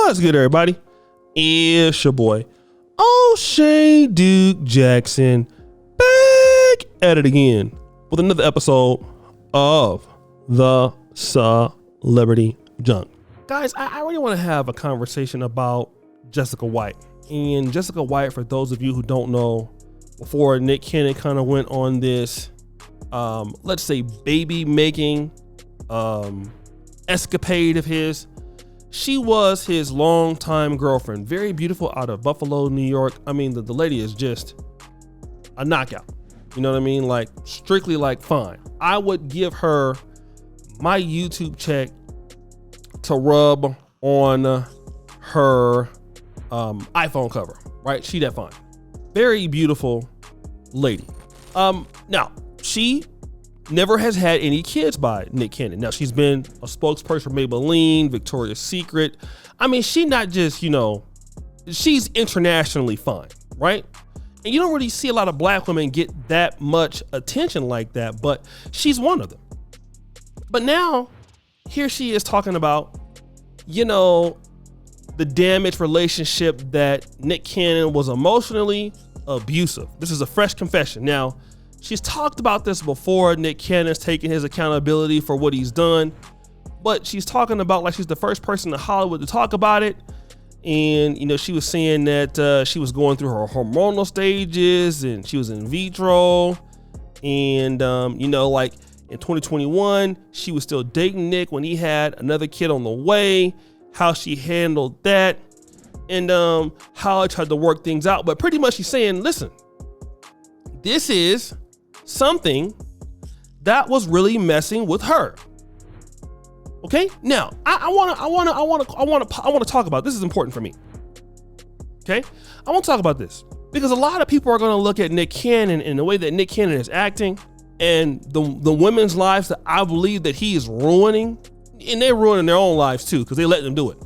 What's good, everybody? It's your boy, O'Shea Duke Jackson, back at it again with another episode of the Celebrity Junk. Guys, I really want to have a conversation about Jessica White. And Jessica White, for those of you who don't know, before Nick Cannon kind of went on this, let's say baby making escapade of his, she was his longtime girlfriend. Very beautiful, out of Buffalo, New York. I mean, the lady is just a knockout. You know what I mean? Like, strictly like fine. I would give her my YouTube check to rub on her iPhone cover, right? She that fine. Very beautiful lady. Now, she never has had any kids by Nick Cannon. Now, she's been a spokesperson for Maybelline, Victoria's Secret. I mean, she not just, she's internationally fine, right? And you don't really see a lot of black women get that much attention like that, but she's one of them. But now, here she is talking about, the damaged relationship that Nick Cannon was emotionally abusive. This is a fresh confession. Now, she's talked about this before. Nick Cannon's taken his accountability for what he's done, but she's talking about like she's the first person in Hollywood to talk about it. And, she was saying that she was going through her hormonal stages and she was in vitro. And, like in 2021, she was still dating Nick when he had another kid on the way, how she handled that, and how I tried to work things out. But pretty much she's saying, listen, this is something that was really messing with her. Okay, now I want to talk about this. Is important for me. Okay, I want to talk about this because a lot of people are going to look at Nick Cannon and the way that Nick Cannon is acting and the women's lives that I believe that he is ruining, and they're ruining their own lives too because they let them do it.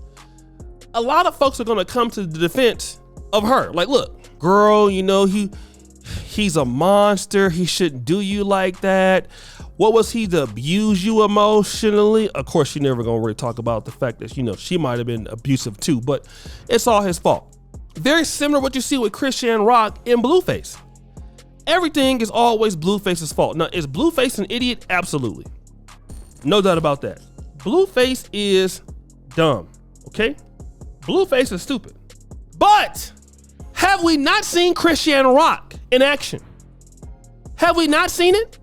A lot of folks are going to come to the defense of her. Like, look, girl, he's a monster. He shouldn't do you like that. What was he to abuse you emotionally? Of course, she never gonna really talk about the fact that, she might have been abusive too, but it's all his fault. Very similar to what you see with Chrisean Rock in Blueface. Everything is always Blueface's fault. Now, is Blueface an idiot? Absolutely. No doubt about that. Blueface is dumb, okay? Blueface is stupid. But have we not seen Chrisean Rock in action? Have we not seen it?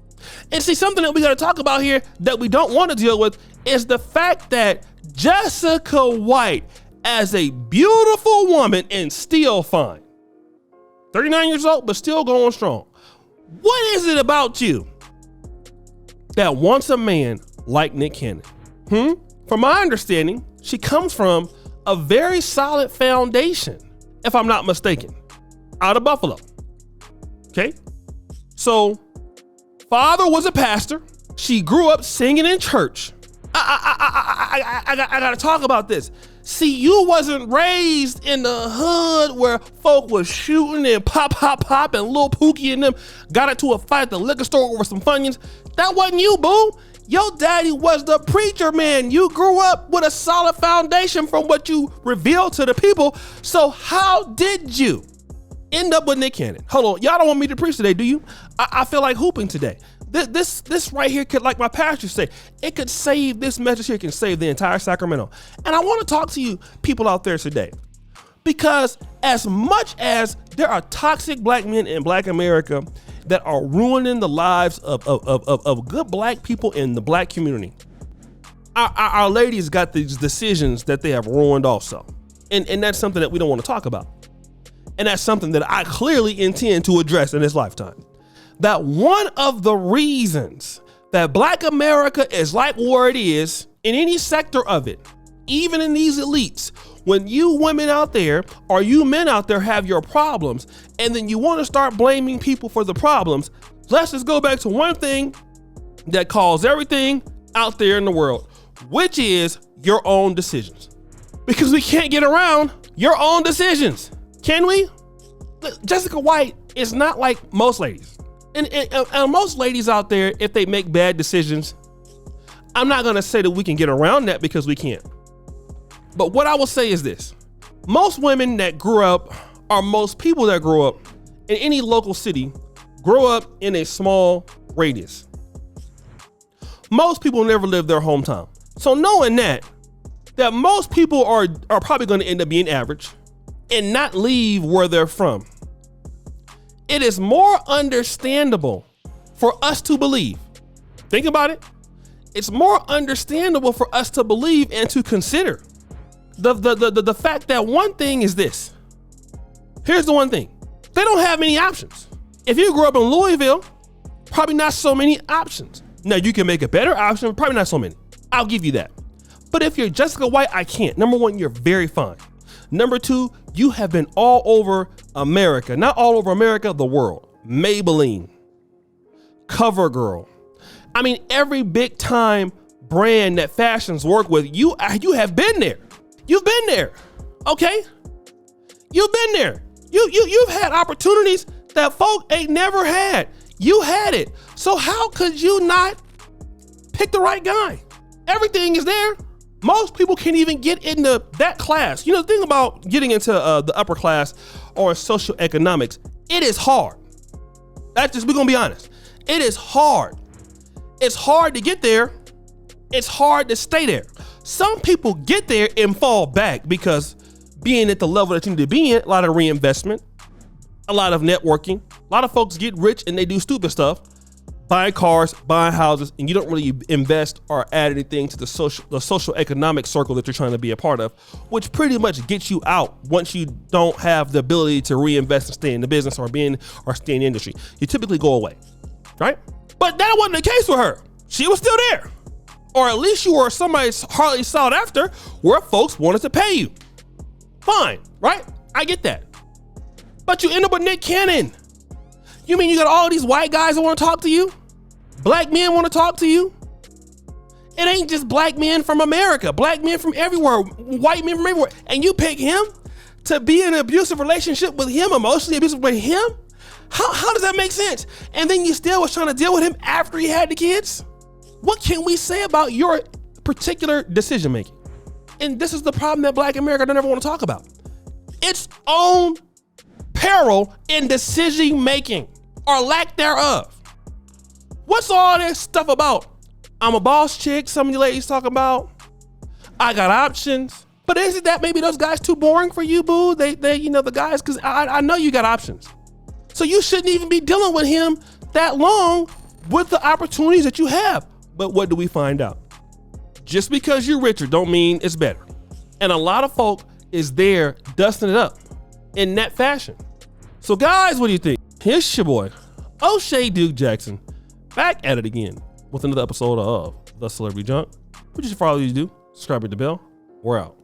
And see, something that we got to talk about here that we don't want to deal with is the fact that Jessica White, as a beautiful woman and still fine, 39 years old, but still going strong. What is it about you that wants a man like Nick Cannon? From my understanding, she comes from a very solid foundation, if I'm not mistaken, out of Buffalo. Okay, so father was a pastor. She grew up singing in church. I gotta talk about this. See, you wasn't raised in the hood where folk was shooting and pop, and Lil Pookie and them got into a fight at the liquor store over some Funyuns. That wasn't you, boo. Your daddy was the preacher man. You grew up with a solid foundation from what you revealed to the people. So how did you end up with Nick Cannon? Hold on, y'all don't want me to preach today, do you? I feel like hooping today. This right here could, like my pastor say, it could save, this message here can save the entire Sacramento. And I want to talk to you people out there today, because as much as there are toxic black men in Black America that are ruining the lives of good black people in the black community, our ladies got these decisions that they have ruined also. And that's something that we don't want to talk about. And that's something that I clearly intend to address in this lifetime. That one of the reasons that Black America is like where it is in any sector of it, even in these elites, when you women out there or you men out there have your problems and then you want to start blaming people for the problems, let's just go back to one thing that caused everything out there in the world, which is your own decisions. Because we can't get around your own decisions. Can we? Jessica White is not like most ladies. And most ladies out there, if they make bad decisions, I'm not going to say that we can get around that, because we can't. But what I will say is this. Most women that grew up, or most people that grow up in any local city, grow up in a small radius. Most people never live their hometown. So knowing that most people are probably going to end up being average and not leave where they're from, it is more understandable for us to believe. Think about it. It's more understandable for us to believe and to consider the fact that one thing is this. Here's the one thing. They don't have many options. If you grew up in Louisville, probably not so many options. Now you can make a better option, but probably not so many. I'll give you that. But if you're Jessica White, I can't. Number one, you're very fine. Number two, you have been all over America. Not all over America, the world. Maybelline, CoverGirl. I mean, every big time brand that fashions work with, you have been there. You've been there, okay? You've been there. You've had opportunities that folk ain't never had. You had it. So how could you not pick the right guy? Everything is there. Most people can't even get into that class. You know, the thing about getting into the upper class or socioeconomics, it is hard. We're gonna be honest. It is hard. It's hard to get there. It's hard to stay there. Some people get there and fall back because being at the level that you need to be in, a lot of reinvestment, a lot of networking, a lot of folks get rich and they do stupid stuff, buying cars, buying houses, and you don't really invest or add anything to the social economic circle that you're trying to be a part of, which pretty much gets you out once you don't have the ability to reinvest and stay in the business or stay in the industry. You typically go away, right? But that wasn't the case with her. She was still there. Or at least you were somebody hardly sought after where folks wanted to pay you. Fine, right? I get that. But you end up with Nick Cannon. You mean you got all these white guys that want to talk to you? Black men want to talk to you? It ain't just black men from America, black men from everywhere, white men from everywhere. And you pick him to be in an abusive relationship with him, emotionally abusive with him? How does that make sense? And then you still was trying to deal with him after he had the kids? What can we say about your particular decision making? And this is the problem that black America don't ever want to talk about. Its own peril in decision making or lack thereof. What's all this stuff about? I'm a boss chick, some of you ladies talking about. I got options. But isn't that maybe those guys too boring for you, boo? They the guys, because I know you got options. So you shouldn't even be dealing with him that long with the opportunities that you have. But what do we find out? Just because you're richer don't mean it's better. And a lot of folk is there dusting it up in that fashion. So guys, what do you think? Here's your boy, O'Shea Duke Jackson, back at it again with another episode of The Celebrity Junk. What you should probably do, subscribe to the bell. We're out.